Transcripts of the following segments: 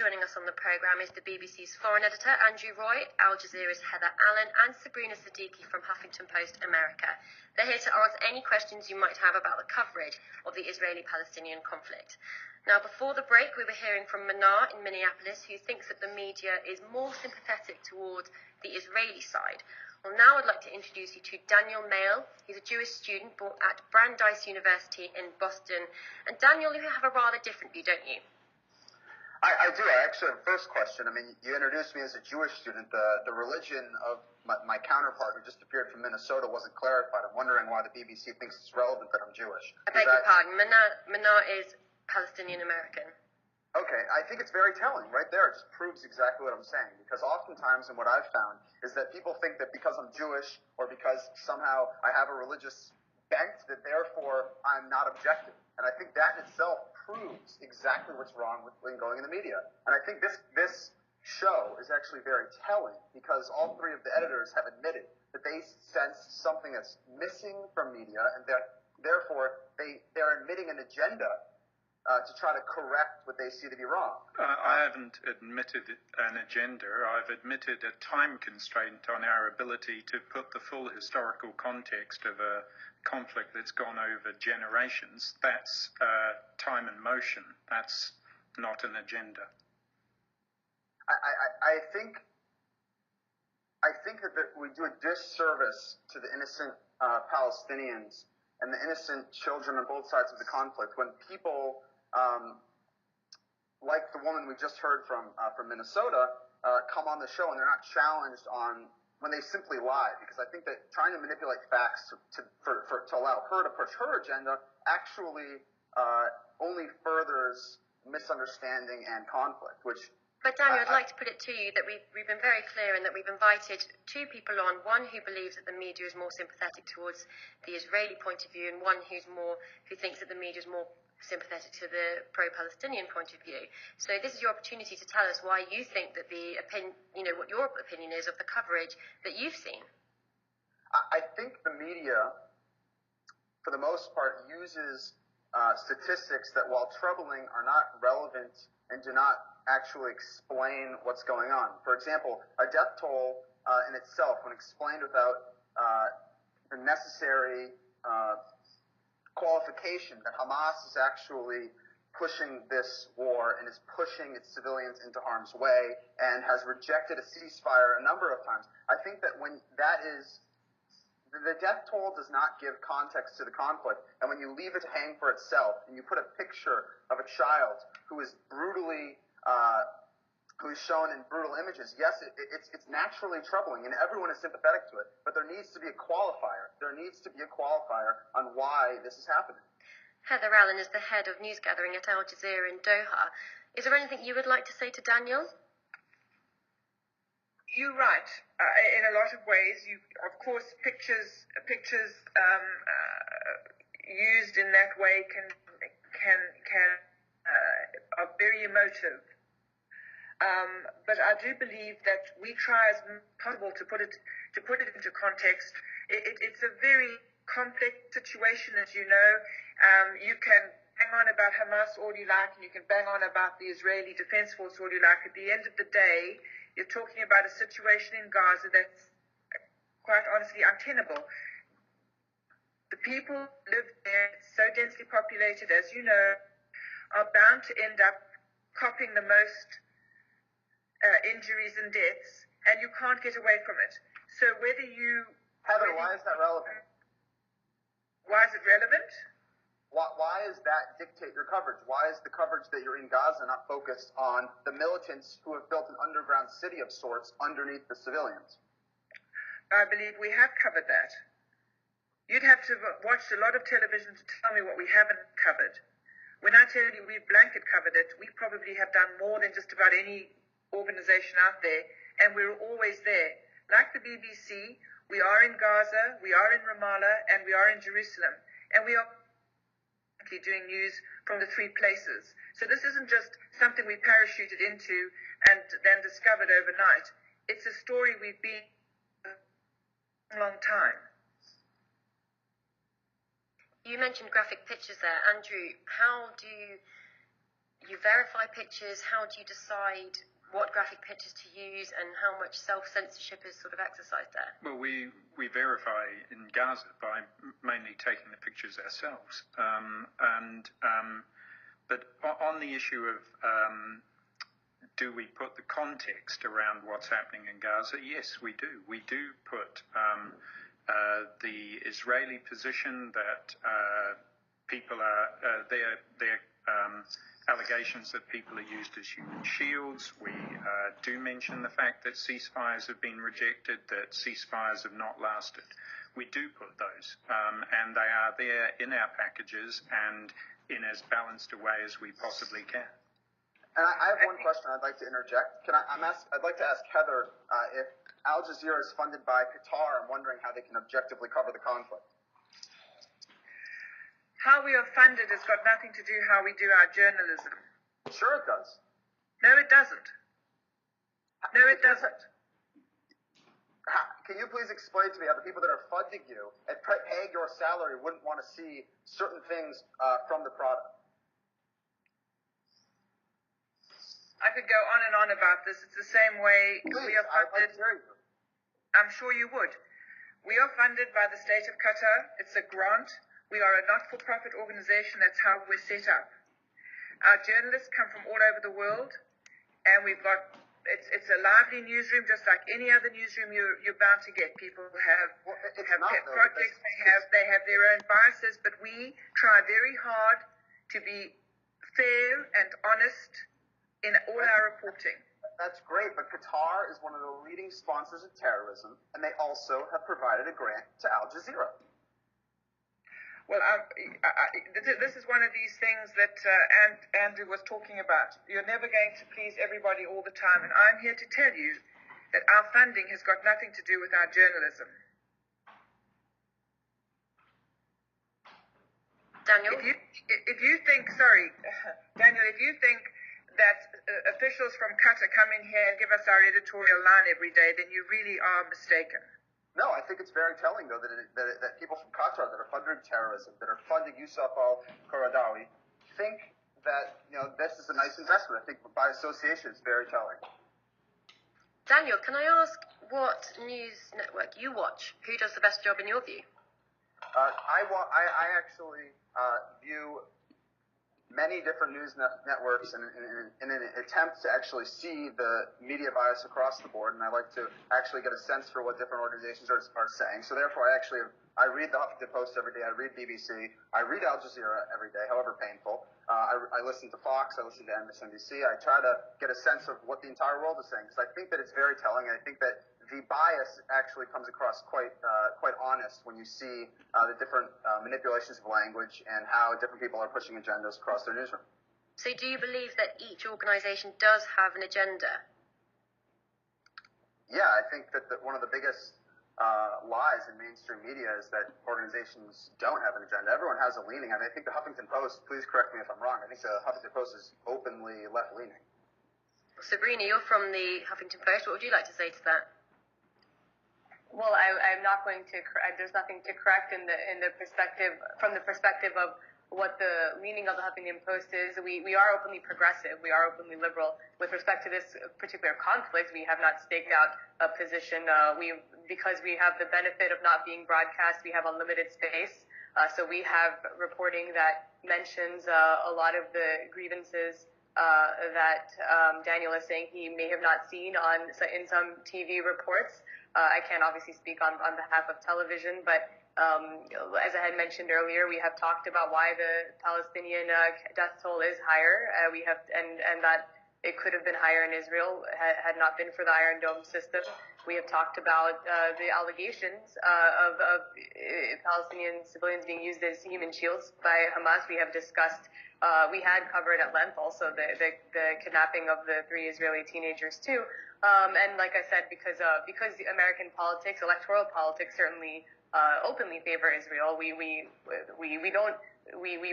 Joining us on the programme is the BBC's foreign editor, Andrew Roy, Al Jazeera's Heather Allen, and Sabrina Siddiqui from Huffington Post America. They're here to answer any questions you might have about the coverage of the Israeli-Palestinian conflict. Now, before the break, we were hearing from Manar in Minneapolis, who thinks that the media is more sympathetic towards the Israeli side. Well, now I'd like to introduce you to Daniel Mael. He's a Jewish student at Brandeis University in Boston. And Daniel, you have a rather different view, don't you? I do. I actually have a first question. I mean, you introduced me as a Jewish student. The religion of my counterpart who just appeared from Minnesota wasn't clarified. I'm wondering why the BBC thinks it's relevant that I'm Jewish. I beg your pardon. Manar is Palestinian American. Okay, I think it's very telling. Right there, it just proves exactly what I'm saying. Because oftentimes, and what I've found, is that people think that because I'm Jewish or because somehow I have a religious bent, that therefore I'm not objective. And I think that itself proves exactly what's wrong with going in the media. And I think this show is actually very telling because all three of the editors have admitted that they sense something that's missing from media, and that therefore they're admitting an agenda to try to correct what they see to be wrong. I haven't admitted an agenda. I've admitted a time constraint on our ability to put the full historical context of a conflict that's gone over generations. That's time and motion. That's not an agenda. I think that we do a disservice to the innocent Palestinians and the innocent children on both sides of the conflict when people like the woman we just heard from Minnesota come on the show and they're not challenged on when they simply lie, because I think that trying to manipulate facts to allow her to push her agenda actually only furthers misunderstanding and conflict, which. But Daniel, I'd like to put it to you that we've been very clear in that we've invited two people on, one who believes that the media is more sympathetic towards the Israeli point of view, and one who thinks that the media is more sympathetic to the pro-Palestinian point of view. So this is your opportunity to tell us why you think that what your opinion is of the coverage that you've seen. I think the media, for the most part, uses statistics that, while troubling, are not relevant and do not actually explain what's going on. For example, a death toll in itself, when explained without the necessary qualification that Hamas is actually pushing this war and is pushing its civilians into harm's way and has rejected a ceasefire a number of times. I think that when that is, the death toll does not give context to the conflict, and when you leave it to hang for itself and you put a picture of a child who is brutally who's shown in brutal images, yes, it's naturally troubling, and everyone is sympathetic to it, but there needs to be a qualifier. There needs to be a qualifier on why this is happening. Heather Allen is the head of news gathering at Al Jazeera in Doha. Is there anything you would like to say to Daniel? You're right. In a lot of ways, of course, pictures used in that way are very emotive. But I do believe that we try as possible to put it into context. It's a very complex situation, as you know. You can bang on about Hamas all you like, and you can bang on about the Israeli Defense Force all you like. At the end of the day, you're talking about a situation in Gaza that's quite honestly untenable. The people live there, it's so densely populated, as you know, are bound to end up copping the most injuries and deaths, and you can't get away from it. So whether you... Heather, why is that relevant? Why is it relevant? Why does that dictate your coverage? Why is the coverage that you're in Gaza not focused on the militants who have built an underground city of sorts underneath the civilians? I believe we have covered that. You'd have to watch a lot of television to tell me what we haven't covered. When I tell you we've blanket covered it, we probably have done more than just about any organization out there, and we're always there. Like the BBC, we are in Gaza, we are in Ramallah, and we are in Jerusalem, and we are doing news from the three places. So this isn't just something we parachuted into and then discovered overnight. It's a story we've been a long time. You mentioned graphic pictures there. Andrew, how do you verify pictures? How do you decide what graphic pictures to use and how much self-censorship is sort of exercised there? Well, we verify in Gaza by mainly taking the pictures ourselves. But on the issue of do we put the context around what's happening in Gaza? Yes, we do. We do put the Israeli position that people are their allegations that people are used as human shields. We do mention the fact that ceasefires have been rejected, that ceasefires have not lasted. We do put those, and they are there in our packages and in as balanced a way as we possibly can. And I have one question I'd like to interject. I'd like to ask Heather if Al Jazeera is funded by Qatar. I'm wondering how they can objectively cover the conflict. How we are funded has got nothing to do how we do our journalism. Sure it does. No, it doesn't. No, it doesn't. Can you please explain to me how the people that are funding you and paying your salary wouldn't want to see certain things from the product? I could go on and on about this. It's the same way Please, we are funded. I'd like to hear you. I'm sure you would. We are funded by the state of Qatar. It's a grant. We are a not-for-profit organization. That's how we're set up. Our journalists come from all over the world, and we've got it's a lively newsroom, just like any other newsroom you're bound to get. People have projects. They have their own biases, but we try very hard to be fair and honest in all our reporting. That's great, but Qatar is one of the leading sponsors of terrorism, and they also have provided a grant to Al Jazeera. Well, this is one of these things that Andrew was talking about. You're never going to please everybody all the time, and I'm here to tell you that our funding has got nothing to do with our journalism. Daniel? If you think, Daniel, if you think that officials from Qatar come in here and give us our editorial line every day, then you really are mistaken. No, I think it's very telling, though, that people from Qatar that are funding terrorism, that are funding Yusuf al-Qaradawi, think that this is a nice investment. I think by association, it's very telling. Daniel, can I ask what news network you watch? Who does the best job in your view? I actually view many different news networks in an attempt to actually see the media bias across the board, and I like to actually get a sense for what different organizations are saying. So therefore, I read the Huffington Post every day. I read BBC. I read Al Jazeera every day, however painful. I listen to Fox. I listen to MSNBC. I try to get a sense of what the entire world is saying, because I think that it's very telling, and I think that the bias actually comes across quite honest when you see the different manipulations of language and how different people are pushing agendas across their newsroom. So do you believe that each organisation does have an agenda? Yeah, I think that one of the biggest lies in mainstream media is that organizations don't have an agenda. Everyone has a leaning. I mean, I think the Huffington Post, please correct me if I'm wrong, I think the Huffington Post is openly left-leaning. Sabrina, you're from the Huffington Post. What would you like to say to that? Well, I'm not going to. There's nothing to correct from the perspective of what the leaning of the Huffington Post is. We are openly progressive. We are openly liberal. With respect to this particular conflict, we have not staked out a position. Because we have the benefit of not being broadcast, we have unlimited space. So we have reporting that mentions a lot of the grievances that Daniel is saying he may have not seen in some TV reports. I can't obviously speak on behalf of television, but as I had mentioned earlier, we have talked about why the Palestinian death toll is higher. And that it could have been higher in Israel had not been for the Iron Dome system. We have talked about the allegations of Palestinian civilians being used as human shields by Hamas. We have discussed. We had covered at length also the kidnapping of the 3 Israeli teenagers too. And like I said, because American politics, electoral politics, certainly openly favor Israel, we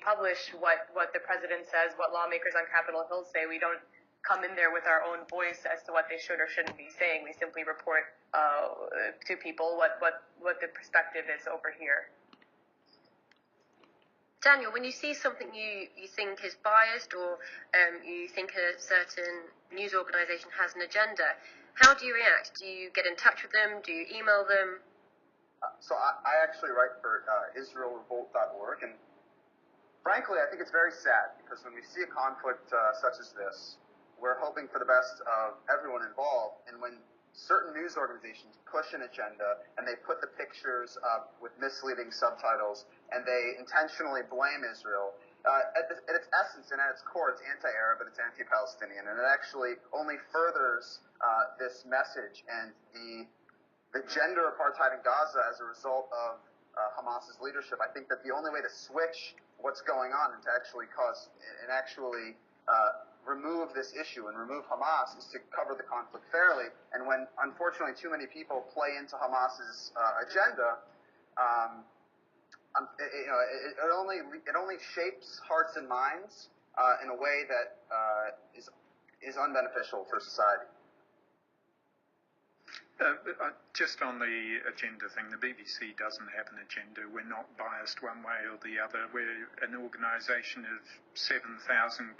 publish what the president says, what lawmakers on Capitol Hill say. We don't come in there with our own voice as to what they should or shouldn't be saying. We simply report to people what the perspective is over here. Daniel, when you see something you think is biased, or you think a certain news organisation has an agenda, how do you react? Do you get in touch with them? Do you email them? So I actually write for IsraelRevolt.org, and frankly, I think it's very sad because when we see a conflict such as this, we're hoping for the best of everyone involved, and when certain news organizations push an agenda and they put the pictures up with misleading subtitles and they intentionally blame Israel, at its essence and at its core, it's anti-Arab and it's anti-Palestinian, and it actually only furthers this message and the gender apartheid in Gaza as a result of Hamas's leadership. I think that the only way to switch what's going on and to actually remove this issue and remove Hamas is to cover the conflict fairly. And when, unfortunately, too many people play into Hamas's agenda, it only shapes hearts and minds in a way that is unbeneficial for society. Just on the agenda thing, the BBC doesn't have an agenda. We're not biased one way or the other. We're an organisation of 7,000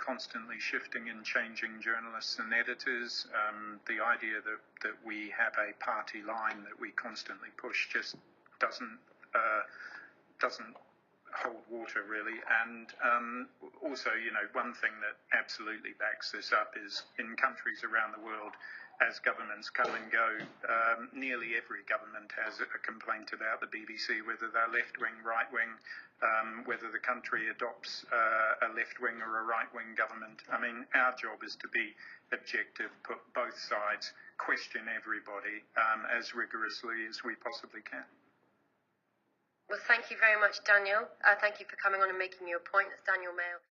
constantly shifting and changing journalists and editors. The idea that we have a party line that we constantly push just doesn't hold water, really. And also, one thing that absolutely backs this up is in countries around the world, as governments come and go, nearly every government has a complaint about the BBC, whether they're left-wing, right-wing, whether the country adopts a left-wing or a right-wing government. I mean, our job is to be objective, put both sides, question everybody as rigorously as we possibly can. Well, thank you very much, Daniel. Thank you for coming on and making your point. It's Daniel Mael.